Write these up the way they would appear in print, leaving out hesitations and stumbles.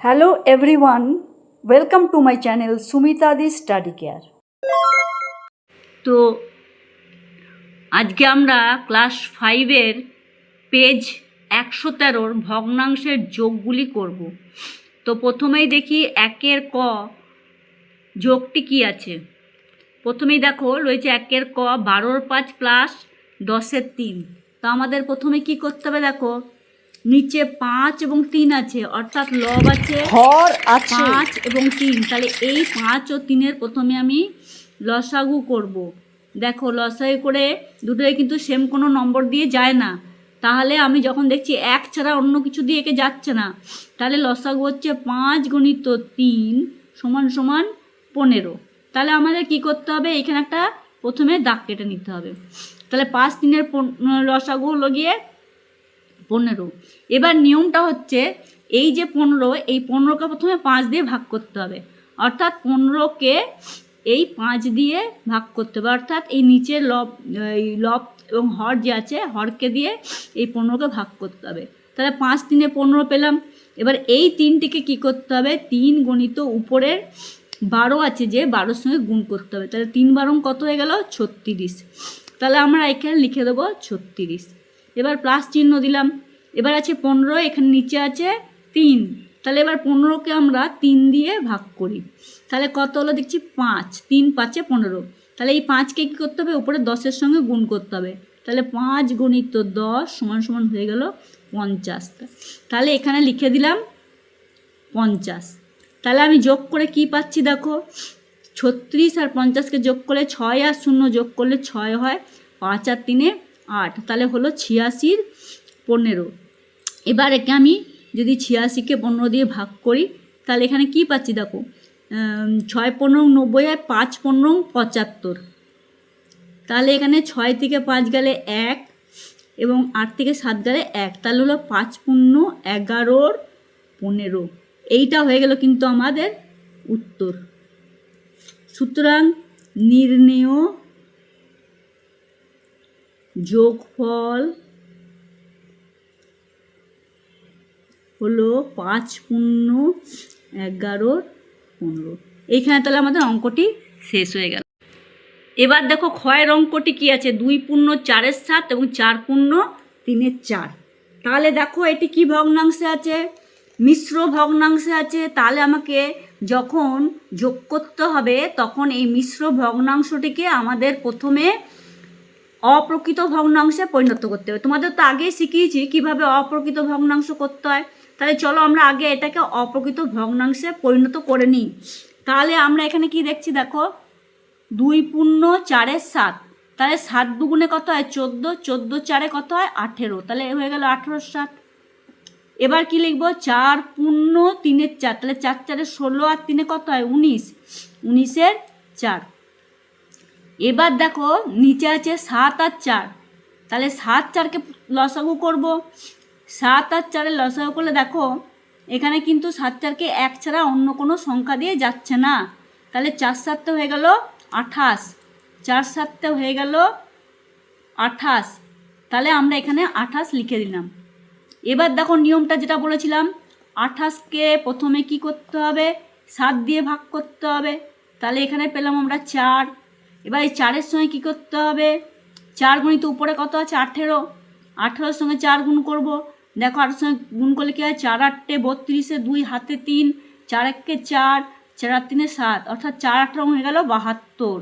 Hello everyone, welcome to my channel Sumita the Study Care. তো আজকে আমরা class 5-এর page 113-র ভগ্নাংশের যোগগুলি করব। তো প্রথমেই দেখি 1-এর ক যোগটি কি আছে। প্রথমেই দেখো রয়েছে 1-এর ক 12-র 5 প্লাস 10-এর 3। তো আমাদের প্রথমে কি করতে হবে, দেখো নিচে 5 এবং 3 আছে, অর্থাৎ লব আছে হর আছে 5 এবং 3। তাহলে এই 5 ও 3-এর প্রথমে আমি লসাগু করব। দেখো লসাগু করে দুটোই কিন্তু সেম কোনো নম্বর দিয়ে যায় না। তাহলে আমি যখন দেখছি 1 ছাড়া অন্য কিছু দিয়ে একে যাচ্ছে না, তাহলে লসাগু হচ্ছে 5 গুণিত 3 সমান সমান 15। তাহলে আমাদের কি করতে হবে, এখানে একটা প্রথমে দাগ কেটে নিতে হবে। তাহলে 5 3-এর লসাগু হলো গিয়ে 15। এবার নিয়মটা হচ্ছে এই যে 15, এই 15কে প্রথমে 5 দিয়ে ভাগ করতে হবে, অর্থাৎ 15কে এই 5 দিয়ে ভাগ করতে হবে, অর্থাৎ এই নিচের লব এবং হর যে আছে হরকে দিয়ে এই 15কে ভাগ করতে হবে। তাহলে 5 3-এ 15 পেলাম। এবার এই 3টিকে কি করতে হবে, 3 গণিত উপরের 12 আছে যে 12-র সঙ্গে গুণ করতে হবে। তাহলে 3 12 কত হয়ে গেল 36। তাহলে আমরা এখানে লিখে দেবো 36। এবার প্লাস চিহ্ন দিলাম। এবার আছে 15, এখানে নিচে আছে 3। তাহলে এবার 15কে আমরা 3 দিয়ে ভাগ করি। তাহলে কত হলো দেখছি 5, 3 5-এ 15। তাহলে এই 5কে কী করতে হবে, উপরে 10-এর সঙ্গে গুণ করতে হবে। তাহলে 5 গুণিত 10 সমান সমান হয়ে গেল 50। তাহলে এখানে লিখে দিলাম 50। তাহলে আমি যোগ করে কি পাচ্ছি দেখো, 36 আর 50কে যোগ করলে 6 আর 0 যোগ করলে 6 হয়, 5 আর 3-এ 8। তাহলে হলো 86-র 15। এবার একে আমি যদি 86কে 15 দিয়ে ভাগ করি, তাহলে এখানে কি পাচ্ছি দেখো, 6 15 90 আর 5 15 75। তাহলে এখানে 6 থেকে 5 গেলে 1 এবং 8 থেকে 7 গেলে 1। তাহলে হলো 5 15 11-র 15। এইটা হয়ে গেল কিন্তু আমাদের উত্তর। সুতরাং নির্ণেয় যোগফল হলো 5 15 11-র 15। এইখানে তাহলে আমাদের অঙ্কটি শেষ হয়ে গেল। এবার দেখো ক্ষয়ের অঙ্কটি কি আছে, 2 পূর্ণ 4-এর 7 এবং 4 পূর্ণ 3-এর 4। তাহলে দেখো এটি কি ভগ্নাংশে আছে, মিশ্র ভগ্নাংশে আছে। তাহলে আমাকে যখন যোগ করতে হবে তখন এই মিশ্র ভগ্নাংশটিকে আমাদের প্রথমে অপ্রকৃত ভগ্নাংশে পরিণত করতে হবে। তোমাদের তো আগেই শিখিয়েছি কিভাবে অপ্রকৃত ভগ্নাংশ করতে হয়। তাহলে চলো আমরা আগে এটাকে অপ্রকৃত ভগ্নাংশে পরিণত করে নিই। তাহলে আমরা এখানে কি দেখছি দেখো, 2 পূর্ণ 4-এর 7। তাহলে 7 দুগুণে কত হয় 14, 14 4-এ কত হয় 18। তাহলে হয়ে গেল 18-র 7। এবার কি লিখবো, 4 পূর্ণ 3-এর 4। তাহলে 4 4-এ 16 আর 3-এ কত হয় 19, 19-এর 4। এবার দেখো নিচে আছে 7 আর 4। তাহলে 7 4-কে লসাগু করব। 7 আর 4-এর লসাগু করলে দেখো এখানে কিন্তু 7 4-কে 1 ছাড়া অন্য কোনো সংখ্যা দিয়ে যাচ্ছে না। তাহলে 4 7-তে হয়ে গেল 28, 4 7-তে হয়ে গেল 28। তাহলে আমরা এখানে 28 লিখে দিলাম। এবার দেখো নিয়মটা যেটা বলেছিলাম, 28কে প্রথমে কি করতে হবে, 7 দিয়ে ভাগ করতে হবে। তাহলে এখানে পেলাম আমরা 4। এবার এই 4-এর সঙ্গে কী করতে হবে, 4 গুণিত উপরে কত আছে 18, 18-র সঙ্গে 4 গুণ করব। দেখো 8-এর সঙ্গে গুণ করলে কী হয়, 4 8-এ 32, 2 হাতে 3, 4 1-কে 4, 4 আর 3-এ 7, অর্থাৎ 4 18 হয়ে গেল 72।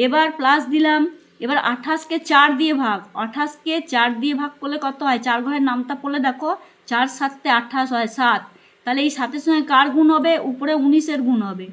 এবার প্লাস দিলাম। এবার 28-কে 4 দিয়ে ভাগ, 28-কে 4 দিয়ে ভাগ করলে কত হয়, 4 ঘরের নামটা পড়লে দেখো 4 7-এ 28 হয় 7। তাহলে এই 7-এর সঙ্গে কার গুণ হবে, উপরে 19-এর গুণ হবে।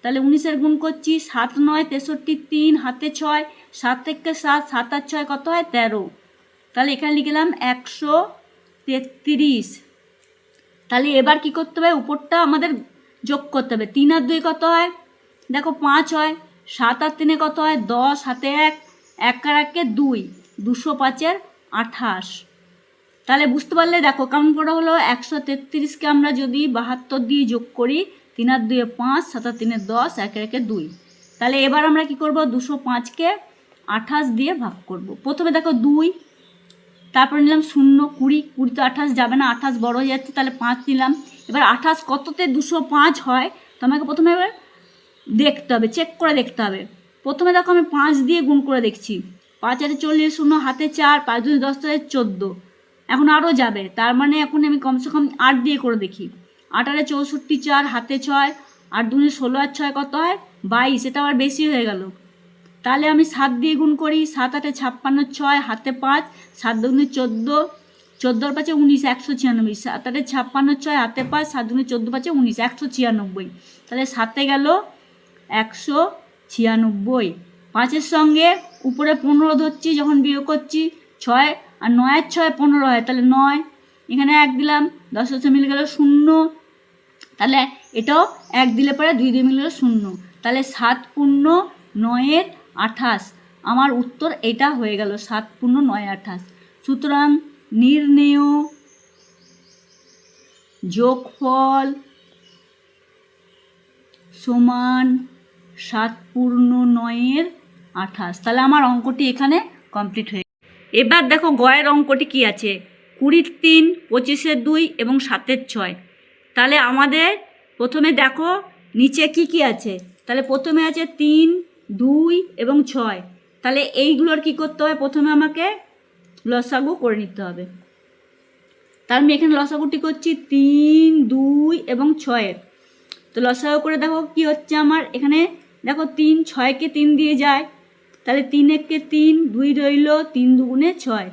তাহলে 19-এর গুণ করছি, 7 9 63, 3 হাতে 6, 7 থেকে 7, 7 আর 6 কত হয় 13। তাহলে এখানে লিখলাম 133। তাহলে এবার কি করতে হবে, উপরটা আমাদের যোগ করতে হবে। 3 আর 2 কত হয় দেখো 5 হয়, 7 আর 3-এ কত হয় 10, হাতে 1, 1 আর 1-কে 2, 205-এর 28। তাহলে বুঝতে পারলে দেখো কেমন করে হলো, 133-কে আমরা যদি 72 দিয়ে যোগ করি, 3 আর 2-এ 5, 7 আর 3-এ 10, 1 আর 1-এ 2। তাহলে এবার আমরা কি করব, 205-কে 28 দিয়ে ভাগ করব। প্রথমে দেখো 2, তারপরে নিলাম 0 20, 20 তো 28 যাবে না, 28 বড় হয়ে যাচ্ছে, তাহলে 5 নিলাম। এবার 28 কততে 205 হয়, তো আমাকে প্রথমে এবার দেখতে হবে, চেক করে দেখতে হবে। প্রথমে দেখো আমি 5 দিয়ে গুণ করে দেখছি, 5 আর 40, 0 হাতে 4, 5 2 10 14, এখন আরও যাবে, তার মানে এখন আমি কমসে কম 8 দিয়ে করে দেখি। 8 আর 64, 4 হাতে 6, 8 2 16 আর 6 কত হয় 22, এটা আবার বেশি হয়ে গেল। তাহলে আমি 7 দিয়ে গুণ করি, 7 8 56, 6 হাতে 5, 7 2 14, 14 5 19, 196, 7 8 56, 6 হাতে 5, 7 2 14 5 19, 196, তাহলে 7-এ গেল 196। 5-এর সঙ্গে উপরে 15 ধরছি, যখন বিয়োগ করছি 6 আর 9 আর 6 15 হয়, তাহলে 9, এখানে 1 দিলাম, 10 10 মিলে গেল 0, তাহলে এটাও 1 দিলে পরে 2 দিয়ে মিলে গেল 0, তাহলে 7 পূর্ণ 9 28, আমার উত্তর এটা হয়ে গেল 7 পূর্ণ 9 28। সুতরাং নির্ণেয় যোগফল সমান 7 পূর্ণ 9 28। তাহলে আমার অঙ্কটি এখানে কমপ্লিট হয়ে। এবার দেখো গয়ের অঙ্কটি কি আছে, 20 3, 25 2 এবং 7 6। তাহলে আমাদের প্রথমে দেখো নিচে কি কি আছে, তাহলে প্রথমে আছে 3 2 এবং 6। তাহলে এইগুলোর কি করতে হবে, প্রথমে আমাকে লসাগু করে নিতে হবে। তার আমি এখানে লসাগুটি করছি 3 2 এবং 6-এর। তো লসাগু করে দেখো কি হচ্ছে আমার, এখানে দেখো 3 6-কে 3 দিয়ে যায়, তাহলে 3 1-কে 3, 2 রইল, 3 2 6।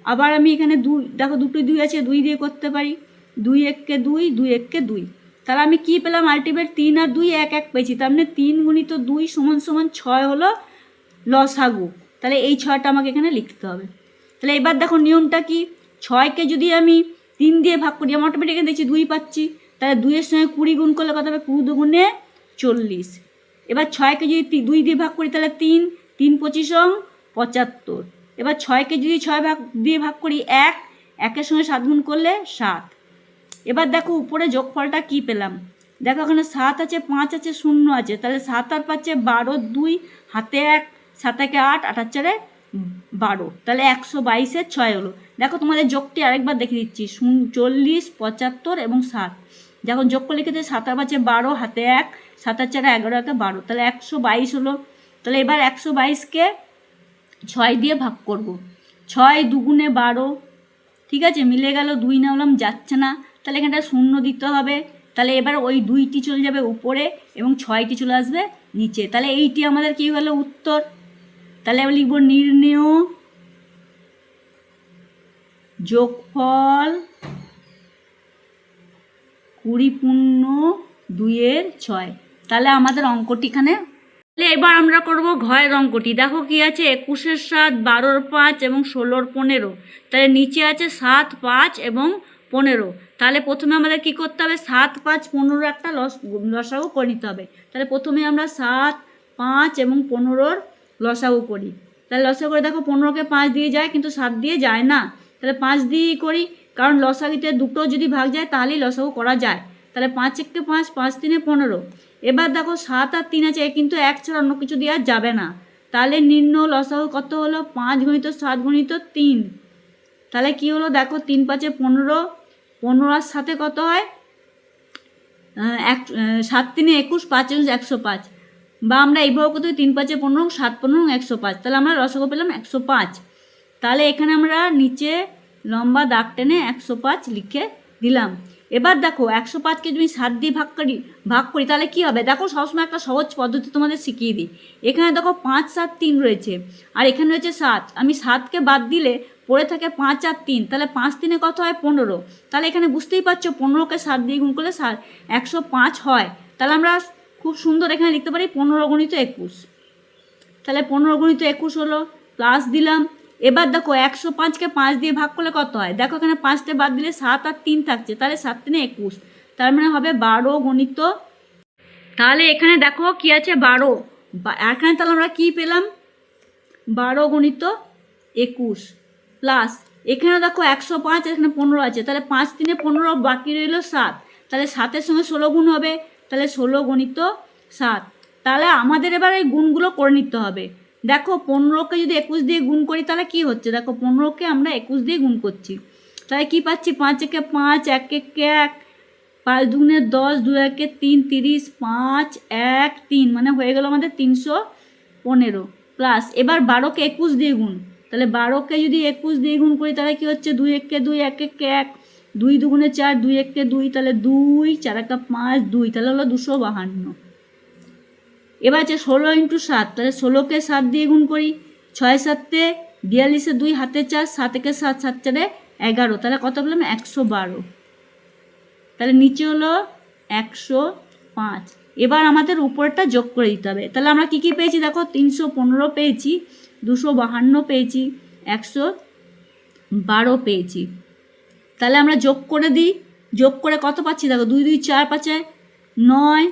আবার আমি এখানে 2 দেখো, দুটো 2 আছে, 2 দিয়ে করতে পারি, 2 1-কে 2, 2 1-কে 2। তাহলে আমি কি পেলাম, আলটিমেট 3 আর 2 1 1 পেয়েছি, তার মানে 3 গুণিত 2 সমান সমান 6 হলো লসাগু। তাহলে এই 6টা আমাকে এখানে লিখতে হবে। তাহলে এবার দেখো নিয়মটা কি, 6-কে যদি আমি 3 দিয়ে ভাগ করি, আমি অটোমেটিক দেখছি 2 পাচ্ছি, তাহলে 2-এর সঙ্গে 20 গুণ করলে কত হবে, 20 2 40। এবার 6-কে যদি 2 দিয়ে ভাগ করি, তাহলে 3 3 25 75। এবার 6-কে যদি 6 দিয়ে ভাগ করি, 1 1-এর সঙ্গে 7 গুণ করলে 7। এবার দেখো উপরে যোগফলটা কি পেলাম, দেখো এখানে 7 আছে, 5 আছে, 0 আছে, তাহলে 7 আর 5 12, 2 হাতে 1, 7 1 8, 8 আর 4 12, তাহলে 122-এর 6 হলো। দেখো তোমাদের যোগটি আরেকবার দেখে দিচ্ছি, 40 75 এবং 7, যখন যোগ করে লিখেছে 7 আর 5 12, হাতে 1, 7 আর 4 11, 12, তাহলে 122 হলো। তাহলে এবার 122-কে 6 দিয়ে ভাগ করব, 6 2 12, ঠিক আছে, মিলে গেল, 2 না হলাম যাচ্ছে না, তাহলে এখানটা 0 দিতে হবে। তাহলে এবার ওই 2টি চলে যাবে উপরে এবং 6টি চলে আসবে নিচে, তাহলে এইটি আমাদের কী হলো উত্তর। তাহলে আমি লিখব নির্ণেয় যোগফল 20 পূর্ণ 2-6। তাহলে আমাদের অঙ্কটি এখানে। তাহলে এবার আমরা করব ঘয়ের অঙ্কটি। দেখো কি আছে, 21 7, 12 5 এবং 16 15। তাহলে নিচে আছে 7 5 এবং 15। তাহলে প্রথমে আমাদের কি করতে হবে, 7 5 15 একটা লসাগু করে নিতে হবে। তাহলে প্রথমে আমরা 7 5 এবং 15-র লসাগু করি। তাহলে লসাগু করে দেখো 15-কে 5 দিয়ে যায়, কিন্তু 7 দিয়ে যায় না, তাহলে 5 দিয়েই করি, কারণ লসাগুতে দুটো যদি ভাগ যায় তাহলেই লসাগু করা যায়। তাহলে 5 1-কে 5, 5 3 15। এবার দেখো 7 আর 3 আছে, কিন্তু 1 ছাড়া অন্য কিছু দেওয়া যাবে না, তাহলে নির্ণয় লসাগু কত হলো, 5 গুণিত 7 গুণিত 3। তাহলে কি হলো দেখো, 3 5 15, 15 আর সাথে কত হয়, 7 3 21, 5 105, বা আমরা এইভাবে করতে 3 5 15, 7 15 105। তাহলে আমরা লসাগু পেলাম 105। তাহলে এখানে আমরা নিচে লম্বা দাগ টেনে 105 লিখে দিলাম। এবার দেখো 105-কে যদি 7 দিয়ে ভাগ করি তাহলে কি হবে, দেখো সবসময় একটা সহজ পদ্ধতি তোমাদের শিখিয়ে দিই। এখানে দেখো 5 7 3 রয়েছে, আর এখানে রয়েছে 7, আমি 7-কে বাদ দিলে পড়ে থাকে 5 আর 3, তাহলে 5 3 কত হয় 15। তাহলে এখানে বুঝতেই পারছো 15-কে 7 দিয়ে গুণ করলে 105 হয়। তাহলে আমরা খুব সুন্দর এখানে লিখতে পারি 15 গুণিত 21। তাহলে 15 গুণিত 21 হলো, প্লাস দিলাম। এবার দেখো 105-কে 5 দিয়ে ভাগ করলে কত হয়, দেখো এখানে 5টে বাদ দিলে 7 আর 3 থাকছে, তাহলে 7 3 21, তার মানে হবে 12 গণিত। তাহলে এখানে দেখো কি আছে 12, এখানে তাহলে আমরা কি পেলাম, 12 গণিত 21, প্লাস এখানে দেখো 105, এখানে 15 আছে, তাহলে 5 3 15, বাকি রইল 7, তাহলে 7-এর সঙ্গে 16 গুণ হবে, তাহলে 16 গণিত 7। তাহলে আমাদের এবার এই গুণগুলো করে নিতে হবে। দেখো 15-কে যদি 21 দিয়ে গুণ করি তাহলে কি হচ্ছে, দেখো 15-কে আমরা 21 দিয়ে গুণ করছি, তাহলে কি পাচ্ছি, 5 1-এ 5, 1 1-এ 1, 5 দুগুণে 10, 2 একে 3, 30, 5, 1, 3 মানে হয়ে গেল আমাদের 315 প্লাস এবার 12কে 21 দিয়ে গুণ, তাহলে 12কে যদি 21 দিয়ে গুণ করি তাহলে কি হচ্ছে 2 একে 2, 1 একে 1, 2 দুগুণে 4, 2 একে 2, তাহলে 2, 4 একা 5, 2, তাহলে হলো 252। এবার আছে 16 × 7, তাহলে 16কে 7 দিয়ে গুণ করি, 6 7 42, 2 হাতে 4, 7 একে 7, 7 4 11, তাহলে কত পেলাম 112। তাহলে নিচে হলো 105। এবার আমাদের উপরটা যোগ করে দিতে হবে। তাহলে আমরা কী কী পেয়েছি দেখো, 315 পেয়েছি, 252 পেয়েছি, 112 পেয়েছি। তাহলে আমরা যোগ করে দিই, যোগ করে কত পাচ্ছি দেখো, 2 2 4 5 9,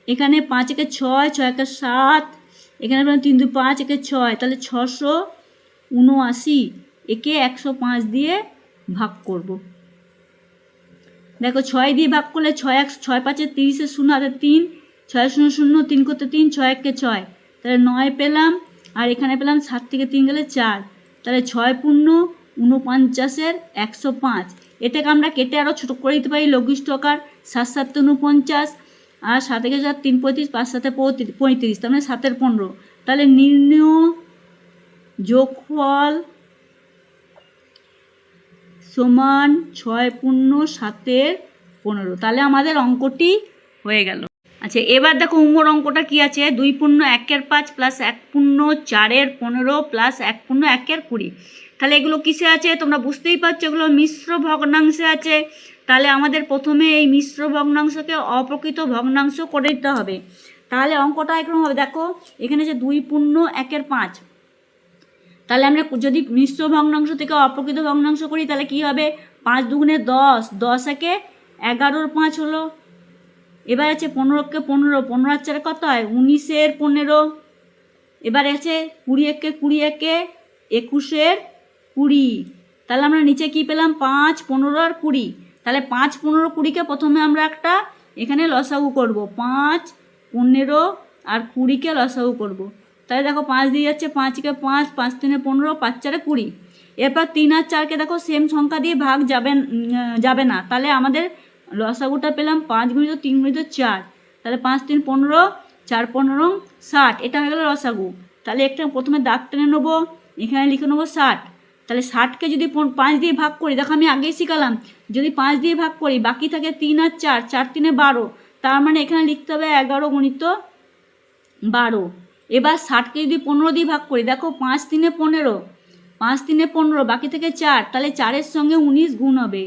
এখানে 5 একে 6, 6 একে 7, এখানে 3 2 5 একে 6, তাহলে 679, একে 105 দিয়ে ভাগ করব। দেখো 6 দিয়ে ভাগ করলে 6 1 6 5 30, 0 হাতে 3, 6 0 0, 3 করতে 3, 6 একে 6, তাহলে 9 পেলাম, আর এখানে পেলাম 7 থেকে 3 গেলে 4, তাহলে 6 পূর্ণ 49 105। এটাকে আমরা কেটে আরও ছোটো করে দিতে পারি লঘিষ্ঠ আকার, 7 7 49, আর 7 একে 4 3 35, 5 7 35, তার মানে 7 15। তাহলে নির্ণয় যোগফল সমান 6 পূর্ণ 7 15। তাহলে আমাদের অঙ্কটি হয়ে গেল। আচ্ছা এবার দেখো উমর অঙ্কটা কি আছে, 2 পূর্ণ 1 5 প্লাস 1 পূর্ণ 4 15 প্লাস 1 পূর্ণ 1 20। তাহলে এগুলো কিসে আছে তোমরা বুঝতেই পারছো, এগুলো মিশ্র ভগ্নাংশে আছে। তাহলে আমাদের প্রথমে এই মিশ্র ভগ্নাংশকে অপ্রকৃত ভগ্নাংশ করে দিতে হবে। তাহলে অঙ্কটা এরকম হবে, দেখো এখানে যে 2 পূর্ণ 1 5, তাহলে আমরা যদি মিশ্র ভগ্নাংশ থেকে অপ্রকৃত ভগ্নাংশ করি তাহলে কি হবে, 5 দুগুণে 10, 10 একে 11 5 হলো। এবার আছে 15কে 15, 15 আর 4 কত হয় 19 15। এবার আছে 20 একে 20 একে 21 20। তাহলে আমরা নিচে কি পেলাম 5 15 আর 20। তাহলে 5 15 20কে প্রথমে আমরা একটা এখানে লসাগু করব, 5 15 আর 20কে লসাগু করব। তাহলে দেখো 5 দিয়ে যাচ্ছে, 5কে 5, 5 3 15, 5 4 20। এরপর 3 আর 4কে দেখো সেম সংখ্যা দিয়ে ভাগ যাবে না, তাহলে আমাদের লসাগুটা পেলাম 5 × 3 × 4, তাহলে 5 3 15, 4 15 60, এটা হয়ে গেল লসাগু। তাহলে একটা প্রথমে দাগ টেনে নেবো, এখানে লিখে নেবো 60। তাহলে 60কে যদি 5 দিয়ে ভাগ করি, দেখো আমি আগেই শিখালাম, যদি 5 দিয়ে ভাগ করি বাকি থাকে 3 আর 4, 4 3 12, তার মানে এখানে লিখতে হবে 11 × 12। এবার 60কে যদি 15 দিয়ে ভাগ করি, দেখো 5 3 15, 5 3 15, বাকি থেকে 4, তাহলে 4-এর সঙ্গে 19 গুণ হবে,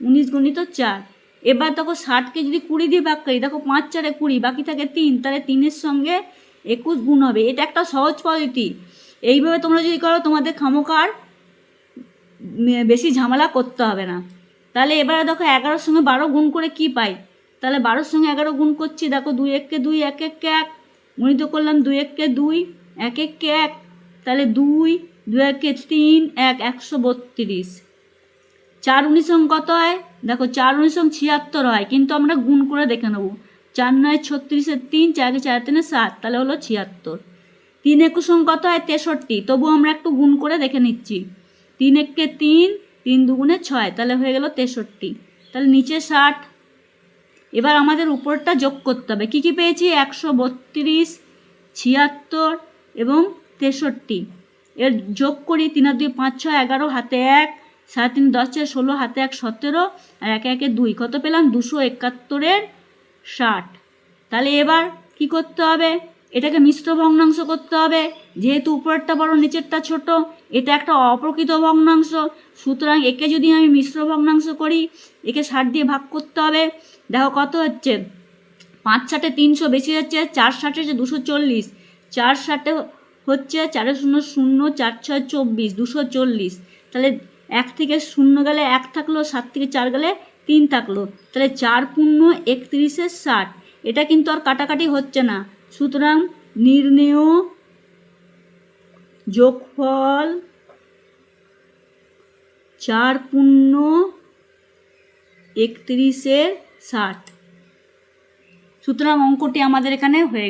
19 × 4। এবার দেখো 60কে যদি 20 দিয়ে ভাগ করি, দেখো 5 4 20, বাকি থাকে 3, তাহলে 3-এর সঙ্গে 21 গুণ হবে। এটা একটা সহজ পদ্ধতি, এইভাবে তোমরা যদি করো তোমাদের খামোকার বেশি ঝামেলা করতে হবে না। তাহলে এবারে দেখো 11-এর সঙ্গে 12 গুণ করে কি পাই, তাহলে 12-এর সঙ্গে 11 গুণ করছি, দেখো 2 1 2, 1 1 1, গুণিত করলাম 2 1 2, 1 1 1, তাহলে 2 2 1 3 1, 132। 4 19 কত হয়, দেখো 4 19 76 হয়, কিন্তু আমরা গুণ করে দেখে নেব, 4 9 36 3, 4 4 3 7, তাহলে হলো 76। 3 21 কত হয় 63, তবু আমরা একটু গুণ করে দেখে নিচ্ছি, 3 1 3, 3 2 6, তাহলে হয়ে গেল 63। তাহলে নিচে 60। এবার আমাদের উপরটা যোগ করতে হবে, কী কী পেয়েছি 132, 76 এবং 63। এর যোগ করি, 3 আর 2 5 6 11, হাতে 1, 7 3 10 4 16, হাতে 1 17, আর 1 1 2, কত পেলাম 271 60। তাহলে এবার কি করতে হবে, এটাকে মিশ্র ভগ্নাংশ করতে হবে, যেহেতু উপরেরটা বড় নিচেরটা ছোট, এটা একটা অপ্রকৃত ভগ্নাংশ, সুতরাং একে যদি আমি মিশ্র ভগ্নাংশ করি একে 60 দিয়ে ভাগ করতে হবে। দেখো কত হচ্ছে, 5 7 300, বেশি যাচ্ছে 4 60 হচ্ছে 240, 4 60 হচ্ছে 4 0 0, 4 6 24, 240। তাহলে 1 থেকে 0 গেলে 1 থাকলো, 7 থেকে 4 গেলে 3 থাকলো, তাহলে 4 পূর্ণ 31 60। এটা কিন্তু আর কাটাকাটি হচ্ছে না, সুতরাং নির্ণেয় যোগফল 4 পূর্ণ 31 60। সুতরাং অঙ্কটি আমাদের এখানে হয়ে গেল।